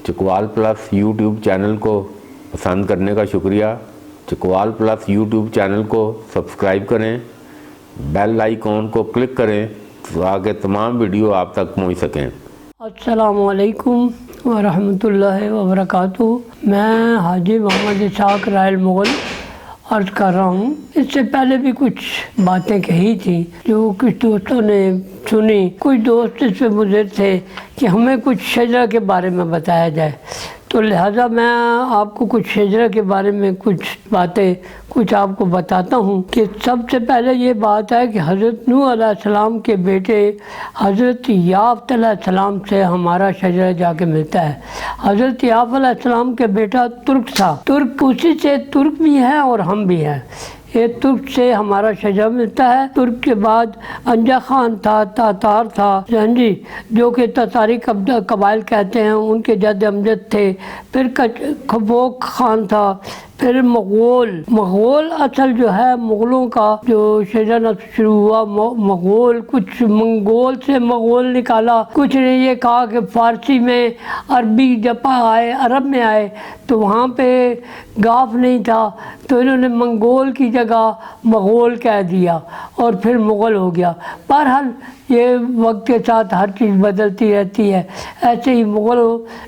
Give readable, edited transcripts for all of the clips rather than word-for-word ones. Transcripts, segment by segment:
Chakwal plus YouTube channel کو پسند کرنے کا شکریہ۔ چکوال پلس یوٹیوب چینل کو سبسکرائب کریں، بیل آئیکن کو کلک کریں تاکہ تمام ویڈیو آپ تک پہنچ سکیں۔ السلام علیکم ورحمۃ اللہ وبرکاتہ۔ میں حاجی محمد اسحاق رائل مغل عرض کر رہا ہوں۔ اس سے پہلے بھی کچھ باتیں کہی تھیں جو کچھ دوستوں نے سنی۔ کچھ دوست اس پہ مضر تھے کہ ہمیں کچھ شجرہ کے بارے میں بتایا جائے، تو لہٰذا میں آپ کو کچھ شجرہ کے بارے میں کچھ باتیں آپ کو بتاتا ہوں۔ کہ سب سے پہلے یہ بات ہے کہ حضرت نوح علیہ السلام کے بیٹے حضرت یافت علیہ السلام سے ہمارا شجرہ جا کے ملتا ہے۔ حضرت یافت علیہ السلام کے بیٹا ترک تھا، ترک اسی سے ترک بھی ہے اور ہم بھی ہیں۔ یہ ترک سے ہمارا شجرہ ملتا ہے۔ ترک کے بعد انجا خان تھا، تاتار تھا، جو کہ تاتاری قبائل کہتے ہیں، ان کے جد امجد تھے۔ پھر کھبوک خان تھا، پھر مغول اصل جو ہے مغلوں کا جو شجرہ شروع ہوا، مغول کچھ منگول سے مغول نکالا، کچھ نے یہ کہا کہ فارسی میں عربی جب آئے، عرب میں آئے تو وہاں پہ گاف نہیں تھا تو انہوں نے منگول کی جگہ مغول کہہ دیا اور پھر مغل ہو گیا۔ بہرحال یہ وقت کے ساتھ ہر چیز بدلتی رہتی ہے۔ ایسے ہی مغل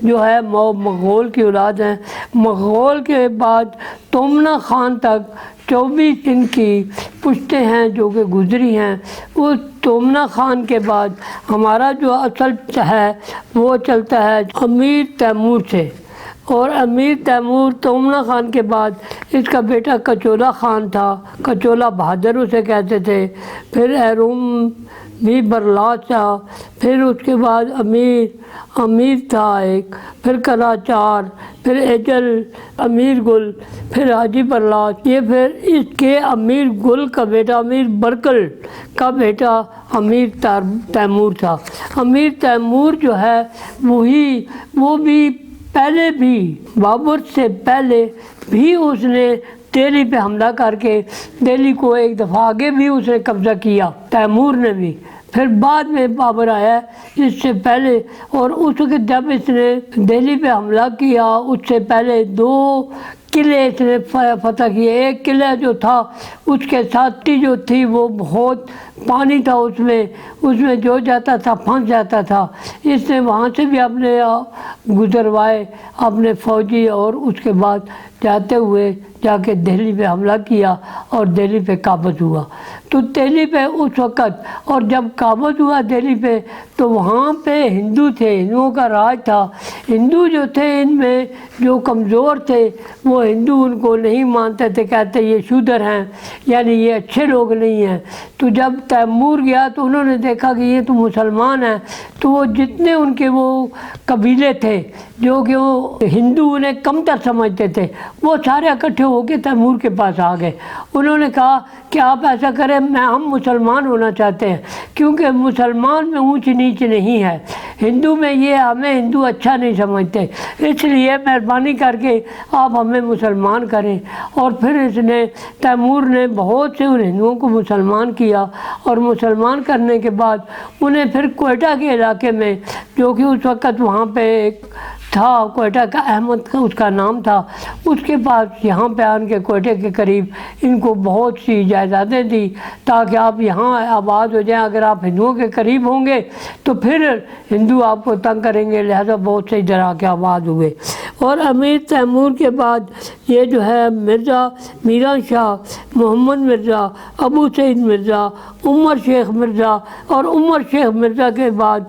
جو ہے مغول کی اولاد ہیں۔ مغول کے بعد تومنہ خان تک 24 ان کی پشتیں ہیں جو کہ گزری ہیں۔ اس تومنہ خان کے بعد ہمارا جو اصل ہے وہ چلتا ہے امیر تیمور سے، اور امیر تیمور تومنہ خان کے بعد اس کا بیٹا کچولا خان تھا، کچولا بہادر اسے کہتے تھے۔ پھر ایروم بھی برلاس تھا، پھر اس کے بعد امیر تھا ایک، پھر کراچار، پھر اجل، امیر گل، پھر حاجی برلاس۔ یہ پھر اس کے امیر گل کا بیٹا امیر برکل کا بیٹا امیر تیمور تھا۔ امیر تیمور جو ہے وہ بھی پہلے بھی بابر سے پہلے بھی اس نے دہلی پہ حملہ کر کے دہلی کو ایک دفعہ آگے بھی اس نے قبضہ کیا، تیمور نے بھی۔ پھر بعد میں بابر آیا اس سے پہلے، اور اس وقت جب اس نے دہلی پہ حملہ کیا اس سے پہلے 2 قلعے اس نے فتح کیے۔ ایک قلعہ جو تھا اس کے ساتھی جو تھی وہ بہت پانی تھا، اس میں جو جاتا تھا پھنس جاتا تھا۔ اس نے وہاں سے بھی اپنے گزروائے اپنے فوجی، اور اس کے بعد جاتے ہوئے جا کے دہلی پہ حملہ کیا اور دہلی پہ قابض ہوا۔ تو دہلی پہ اس وقت، اور جب قابض ہوا دہلی پہ تو وہاں پہ ہندو تھے، ہندوؤں کا راج تھا۔ ہندو جو تھے ان میں جو کمزور تھے وہ ہندو ان کو نہیں مانتے تھے، کہتے یہ شودر ہیں، یعنی یہ اچھے لوگ نہیں ہیں۔ تو جب تیمور گیا تو انہوں نے دیکھا کہ یہ تو مسلمان ہیں، تو وہ جتنے ان کے وہ قبیلے تھے جو کہ وہ ہندو انہیں کمتر سمجھتے تھے، وہ سارے اکٹھے ہو کے تیمور کے پاس آ گئے۔ انہوں نے کہا کہ آپ ایسا کریں، ہم مسلمان ہونا چاہتے ہیں، کیونکہ مسلمان میں اونچ نیچ نہیں ہے، ہندو میں یہ ہمیں ہندو اچھا نہیں سمجھتے، اس لیے مہربانی کر کے آپ ہمیں مسلمان کریں۔ اور پھر تیمور نے بہت سے ان ہندوؤں کو مسلمان کیا، اور مسلمان کرنے کے بعد انہیں پھر کوئٹہ کے علاقے میں، جو کہ اس وقت وہاں پہ ایک تھا کوئٹہ کا احمد کا اس کا نام تھا، اس کے پاس یہاں پہ آن کے کوئٹہ کے قریب ان کو بہت سی جائیدادیں دی تاکہ آپ یہاں آباد ہو جائیں۔ اگر آپ ہندوؤں کے قریب ہوں گے تو پھر ہندو آپ کو تنگ کریں گے، لہذا بہت سے ادھر آ کے آباد ہوئے۔ اور امیر تیمور کے بعد یہ جو ہے مرزا میران شاہ، محمد مرزا، ابو سعید مرزا، عمر شیخ مرزا، اور عمر شیخ مرزا کے بعد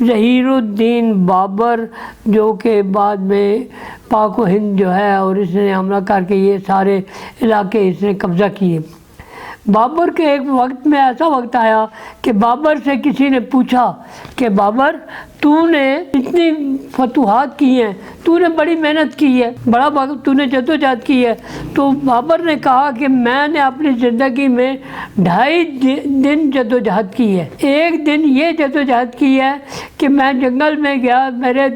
ظہیر الدین بابر، جو کہ بعد میں پاک و ہند جو ہے، اور اس نے حملہ کر کے یہ سارے علاقے اس نے قبضہ کیے۔ بابر کے ایک وقت میں ایسا وقت آیا کہ بابر سے کسی نے پوچھا کہ بابر تو نے اتنی فتوحات کی ہیں، تو نے بڑی محنت کی ہے، بڑا تو نے جدوجہد کی ہے۔ تو بابر نے کہا کہ میں نے اپنی زندگی میں 2.5 دن جدوجہد کی ہے۔ ایک دن یہ جدوجہد کی ہے کہ میں جنگل میں گیا، میرے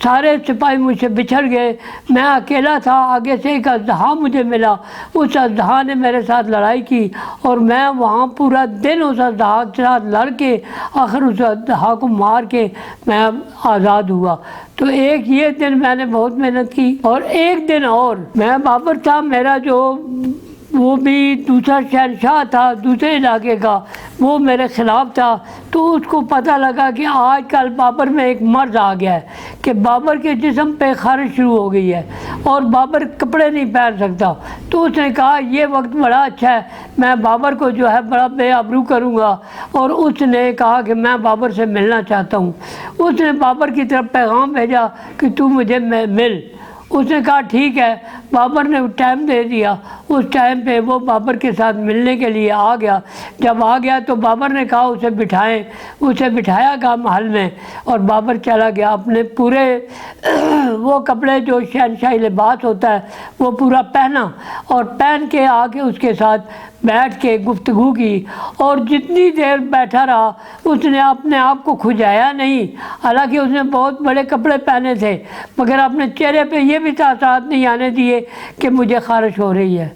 سارے سپاہی مجھ سے بچھڑ گئے، میں اکیلا تھا، آگے سے ایک اژدہا مجھے ملا، اس اژدہا نے میرے ساتھ لڑائی کی اور میں وہاں پورا دن اس اژدہا کے ساتھ لڑ کے آخر اس اژدہا کو مار کے میں آزاد ہوا۔ تو ایک یہ دن میں نے بہت محنت کی، اور ایک دن اور میں بابر تھا، میرا جو وہ بھی دوسرا شہنشاہ تھا دوسرے علاقے کا، وہ میرے خلاف تھا، تو اس کو پتہ لگا کہ آج کل بابر میں ایک مرض آ گیا ہے کہ بابر کے جسم پہ خارش شروع ہو گئی ہے اور بابر کپڑے نہیں پہن سکتا۔ تو اس نے کہا یہ وقت بڑا اچھا ہے، میں بابر کو جو ہے بڑا بے آبرو کروں گا، اور اس نے کہا کہ میں بابر سے ملنا چاہتا ہوں۔ اس نے بابر کی طرف پیغام بھیجا کہ تو مجھے مل۔ اس نے کہا ٹھیک ہے، بابر نے ٹائم دے دیا، اس ٹائم پہ وہ بابر کے ساتھ ملنے کے لیے آ گیا۔ جب آ گیا تو بابر نے کہا اسے بٹھائیں، اسے بٹھایا گیا محل میں، اور بابر چلا گیا اپنے پورے وہ کپڑے جو شہنشاہی لباس ہوتا ہے وہ پورا پہنا، اور پہن کے آ کے اس کے ساتھ بیٹھ کے گفتگو کی، اور جتنی دیر بیٹھا رہا اس نے اپنے آپ کو کھجایا نہیں، حالانکہ اس نے بہت بڑے کپڑے پہنے تھے، مگر اپنے چہرے پہ یہ بھی تاثرات نہیں آنے دیے کہ مجھے خارش ہو رہی ہے۔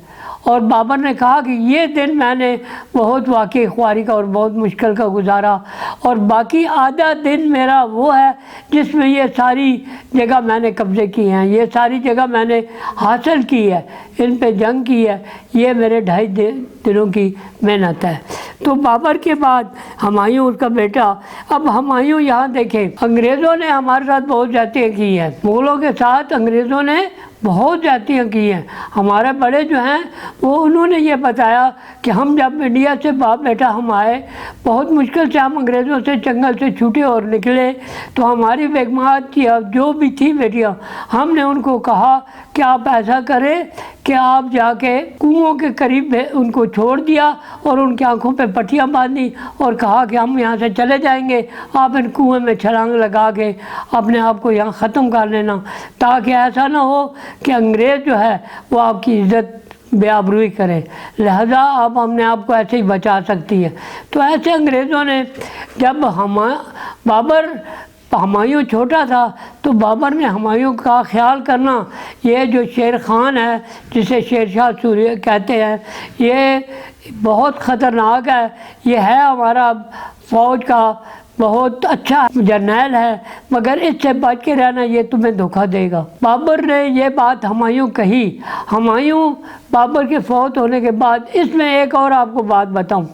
اور بابر نے کہا کہ یہ دن میں نے بہت واقعی خواری کا اور بہت مشکل کا گزارا، اور باقی آدھا دن میرا وہ ہے جس میں یہ ساری جگہ میں نے قبضے کی ہیں، یہ ساری جگہ میں نے حاصل کی ہے، ان پہ جنگ کی ہے، یہ میرے 2.5 دنوں کی محنت ہے۔ تو بابر کے بعد ہمایوں اس کا بیٹا۔ اب ہمایوں یہاں دیکھیں، انگریزوں نے ہمارے ساتھ بہت زیادتیاں کی ہیں، مغلوں کے ساتھ انگریزوں نے بہت زیادتیاں کی ہیں۔ ہمارے بڑے جو ہیں وہ انہوں نے یہ بتایا کہ ہم جب انڈیا سے باپ بیٹا ہم آئے، بہت مشکل سے ہم انگریزوں سے جنگل سے چھوٹے اور نکلے، تو ہماری بیگمات کی جو بھی تھی بیٹیاں، ہم نے ان کو کہا کہ آپ ایسا کریں کہ آپ جا کے کنوؤں کے قریب ان کو چھوڑ دیا اور ان کی آنکھوں پہ پٹیاں باندھی اور کہا کہ ہم یہاں سے چلے جائیں گے، آپ ان کنویں میں چھلانگ لگا کے اپنے آپ کو یہاں ختم کر لینا، تاکہ ایسا نہ ہو کہ انگریز جو ہے وہ آپ کی عزت بے آبروئی کرے، لہذا آپ اپنے آپ کو ایسے ہی بچا سکتی ہیں۔ تو ایسے انگریزوں نے جب بابر ہمایوں چھوٹا تھا تو بابر نے ہمایوں کا خیال کرنا، یہ جو شیر خان ہے جسے شیر شاہ سوری کہتے ہیں، یہ بہت خطرناک ہے، یہ ہے ہمارا فوج کا بہت اچھا جرنیل ہے، مگر اس سے بچ کے رہنا، یہ تمہیں دھوکہ دے گا۔ بابر نے یہ بات ہمایوں کہی۔ ہمایوں بابر کے فوت ہونے کے بعد، اس میں ایک اور آپ کو بات بتاؤں،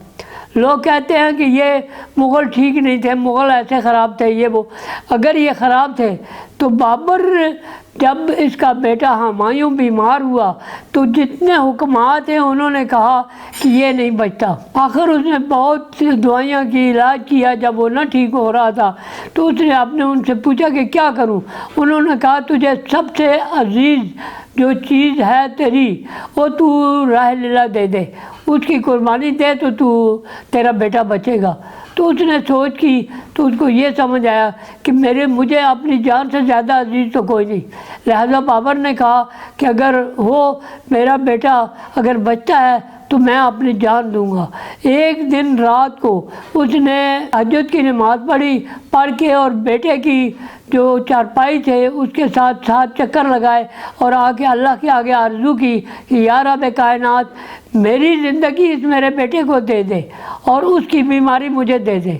لوگ کہتے ہیں کہ یہ مغل ٹھیک نہیں تھے، مغل ایسے خراب تھے، یہ وہ، اگر یہ خراب تھے تو بابر جب اس کا بیٹا ہمایوں بیمار ہوا تو جتنے حکمات ہیں انہوں نے کہا کہ یہ نہیں بچتا، آخر اس نے بہت دعائیاں کی، علاج کیا، جب وہ نہ ٹھیک ہو رہا تھا تو اس نے اپنے ان سے پوچھا کہ کیا کروں، انہوں نے کہا تجھے سب سے عزیز جو چیز ہے تیری وہ تو راہ لیلا دے دے، اس کی قربانی دے تو تیرا بیٹا بچے گا۔ تو اس نے سوچ کی تو اس کو یہ سمجھ آیا کہ مجھے اپنی جان سے زیادہ عزیز تو کوئی نہیں، لہذا بابر نے کہا کہ اگر وہ میرا بیٹا اگر بچتا ہے تو میں اپنی جان دوں گا۔ ایک دن رات کو اس نے تہجد کی نماز پڑھ کے اور بیٹے کی جو چارپائی تھے اس کے ساتھ 7 چکر لگائے اور آ کے اللہ کے آگے آرزو کی کہ یا رب کائنات میری زندگی اس میرے بیٹے کو دے دے اور اس کی بیماری مجھے دے دے،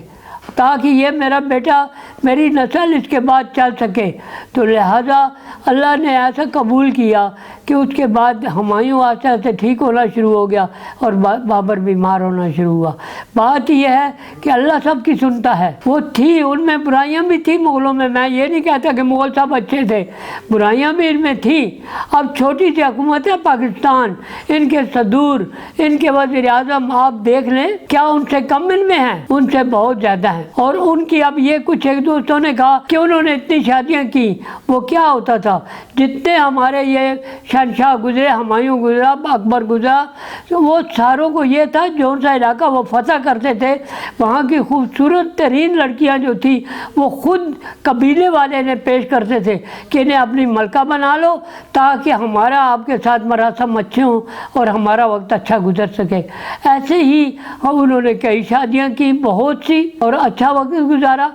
تاکہ یہ میرا بیٹا میری نسل اس کے بعد چل سکے۔ تو لہذا اللہ نے ایسا قبول کیا کہ اس کے بعد ہمایوں آہستہ آہستہ ٹھیک ہونا شروع ہو گیا اور بابر بیمار ہونا شروع ہوا۔ بات یہ ہے کہ اللہ سب کی سنتا ہے، وہ تھی ان میں برائیاں بھی تھیں مغلوں میں یہ نہیں کہتا کہ مغل سب اچھے تھے، برائیاں بھی ان میں تھیں۔ اب چھوٹی سی حکومت ہے پاکستان، ان کے صدور، ان کے وزیر اعظم آپ دیکھ لیں، کیا ان سے کم ان میں ہیں؟ ان سے بہت زیادہ ہیں۔ اور ان کی اب یہ کچھ ایک دوستوں نے کہا کہ انہوں نے اتنی شادیاں کی، وہ کیا ہوتا تھا، جتنے ہمارے یہ شہنشاہ گزرے، ہمایوں گزرا، اکبر گزرا، تو وہ ساروں کو یہ تھا جون سا علاقہ وہ فتح کرتے تھے، وہاں کی خوبصورت ترین لڑکیاں جو تھیں وہ خود قبیلے والے انہیں پیش کرتے تھے کہ انہیں اپنی ملکہ بنا لو تاکہ ہمارا آپ کے ساتھ مراسم اچھے ہوں اور ہمارا وقت اچھا گزر سکے۔ ایسے ہی انہوں نے کئی شادیاں کی، بہت سی، اور اچھا وقت گزارا۔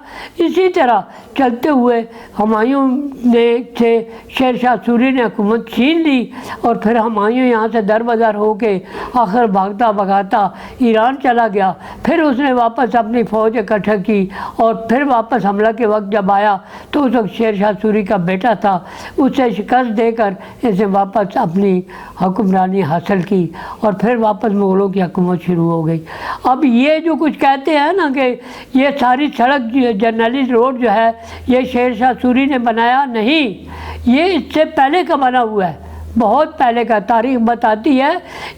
اسی طرح چلتے ہوئے ہمایوں نے شیر شاہ سوری نے حکومت چھین لی، اور پھر ہمایوں یہاں سے دربدر ہو کے آخر بھاگتا بھگاتا ایران چلا گیا۔ پھر اس نے واپس اپنی فوج اکٹھا کی، اور پھر واپس حملہ کے وقت جب آیا تو اس وقت شیر شاہ سوری کا بیٹا تھا، اسے شکست دے کر اسے واپس اپنی حکمرانی حاصل کی، اور پھر واپس مغلوں کی حکومت شروع ہو گئی۔ اب یہ جو کچھ کہتے ہیں نا کہ یہ ساری سڑک جرنیلی روڈ جو ہے یہ شیر شاہ سوری نے بنایا، نہیں، یہ اس سے پہلے کا بنا ہوا ہے، بہت پہلے کا۔ تاریخ بتاتی ہے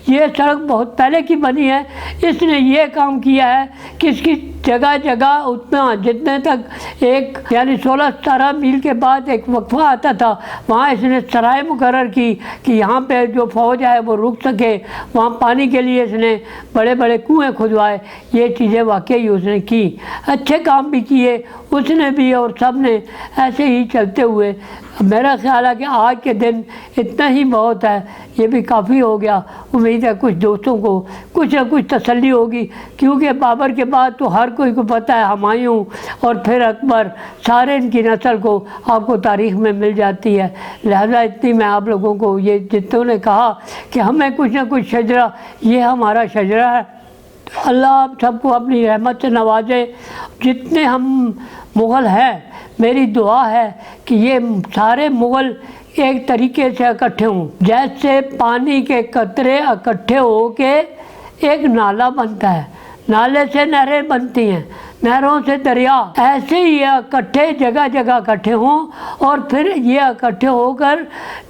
یہ سڑک بہت پہلے کی بنی ہے۔ اس نے یہ کام کیا ہے کہ اس کی جگہ جگہ اتنا جتنے تک ایک یعنی 16-17 میل کے بعد ایک وقفہ آتا تھا، وہاں اس نے سرائے مقرر کی کہ یہاں پہ جو فوج ہے وہ رک سکے، وہاں پانی کے لیے اس نے بڑے بڑے کنویں کھدوائے۔ یہ چیزیں واقعی اس نے کی، اچھے کام بھی کیے اس نے بھی، اور سب نے ایسے ہی چلتے ہوئے۔ میرا خیال ہے کہ آج کے دن اتنا ہی بہت ہے، یہ بھی کافی ہو گیا۔ امید ہے کچھ دوستوں کو کچھ نہ کچھ تسلی ہوگی، کیونکہ بابر کے بعد تو ہر کوئی کو پتہ ہے ہمایوں اور پھر اکبر، سارے ان کی نسل کو آپ کو تاریخ میں مل جاتی ہے۔ لہذا اتنی میں آپ لوگوں کو یہ جتوں نے کہا کہ ہمیں کچھ نہ کچھ شجرہ، یہ ہمارا شجرہ ہے۔ اللہ آپ سب کو اپنی رحمت سے نوازے۔ جتنے ہم مغل ہیں، میری دعا ہے کہ یہ سارے مغل ایک طریقے سے اکٹھے ہوں، جیسے پانی کے قطرے اکٹھے ہو کے ایک نالا بنتا ہے، نالے سے نہریں بنتی ہیں، نہروں سے دریا، ایسے ہی یہ اکٹھے جگہ جگہ اکٹھے ہوں، اور پھر یہ اکٹھے ہو کر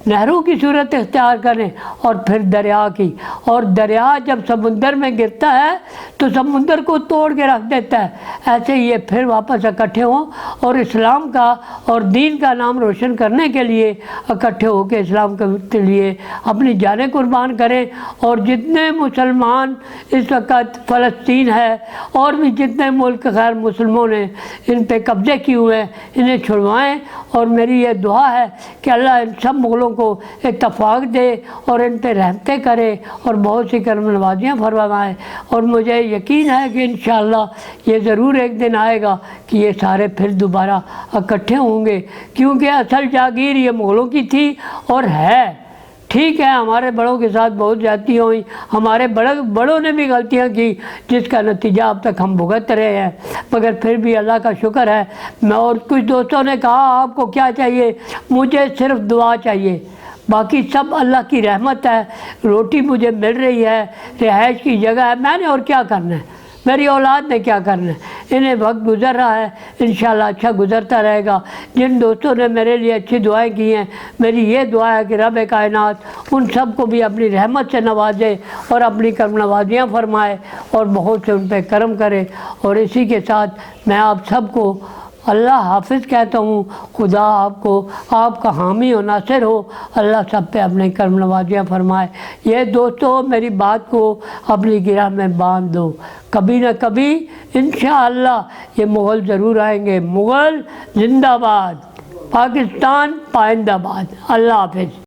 نہروں کی صورت اختیار کریں، اور پھر دریا کی، اور دریا جب سمندر میں گرتا ہے تو سمندر کو توڑ کے رکھ دیتا ہے۔ ایسے ہی یہ پھر واپس اکٹھے ہوں اور اسلام کا اور دین کا نام روشن کرنے کے لیے اکٹھے ہو کے اسلام کے لیے اپنی جانیں قربان کریں۔ اور جتنے مسلمان اس وقت فلسطین ہے اور بھی جتنے ملک غیر مسلموں نے ان پہ قبضے کیے ہوئے ہیں، انہیں چھڑوائیں۔ اور میری یہ دعا ہے کہ اللہ ان سب مغلوں کو اتفاق دے اور ان پہ رحمتیں کرے اور بہت سی کرم نوازیاں فرمائے۔ اور مجھے یقین ہے کہ انشاءاللہ یہ ضرور ایک دن آئے گا کہ یہ سارے پھر دوبارہ اکٹھے ہوں گے، کیونکہ اصل جاگیر یہ مغلوں کی تھی اور ہے۔ ٹھیک ہے ہمارے بڑوں کے ساتھ بہت زیادتی ہوئی، ہمارے بڑوں نے بھی غلطیاں کی جس کا نتیجہ اب تک ہم بھگت رہے ہیں، مگر پھر بھی اللہ کا شکر ہے۔ میں اور کچھ دوستوں نے کہا آپ کو کیا چاہیے؟ مجھے صرف دعا چاہیے، باقی سب اللہ کی رحمت ہے۔ روٹی مجھے مل رہی ہے، رہائش کی جگہ ہے، میں نے اور کیا کرنا ہے؟ میری اولاد نے کیا کرنا ہے؟ انہیں وقت گزر رہا ہے، انشاءاللہ اچھا گزرتا رہے گا۔ جن دوستوں نے میرے لیے اچھی دعائیں کی ہیں، میری یہ دعا ہے کہ رب کائنات ان سب کو بھی اپنی رحمت سے نوازے اور اپنی کرم نوازیاں فرمائے اور بہت سے ان پہ کرم کرے۔ اور اسی کے ساتھ میں آپ سب کو اللہ حافظ کہتا ہوں۔ خدا آپ کو آپ کا حامی و ناصر ہو، اللہ سب پہ اپنے کرم نوازیاں فرمائے۔ یہ دوستو میری بات کو اپنی گرہ میں باندھ دو، کبھی نہ کبھی انشاءاللہ یہ مغل ضرور آئیں گے۔ مغل زندہ باد، پاکستان پائندہ باد۔ اللہ حافظ۔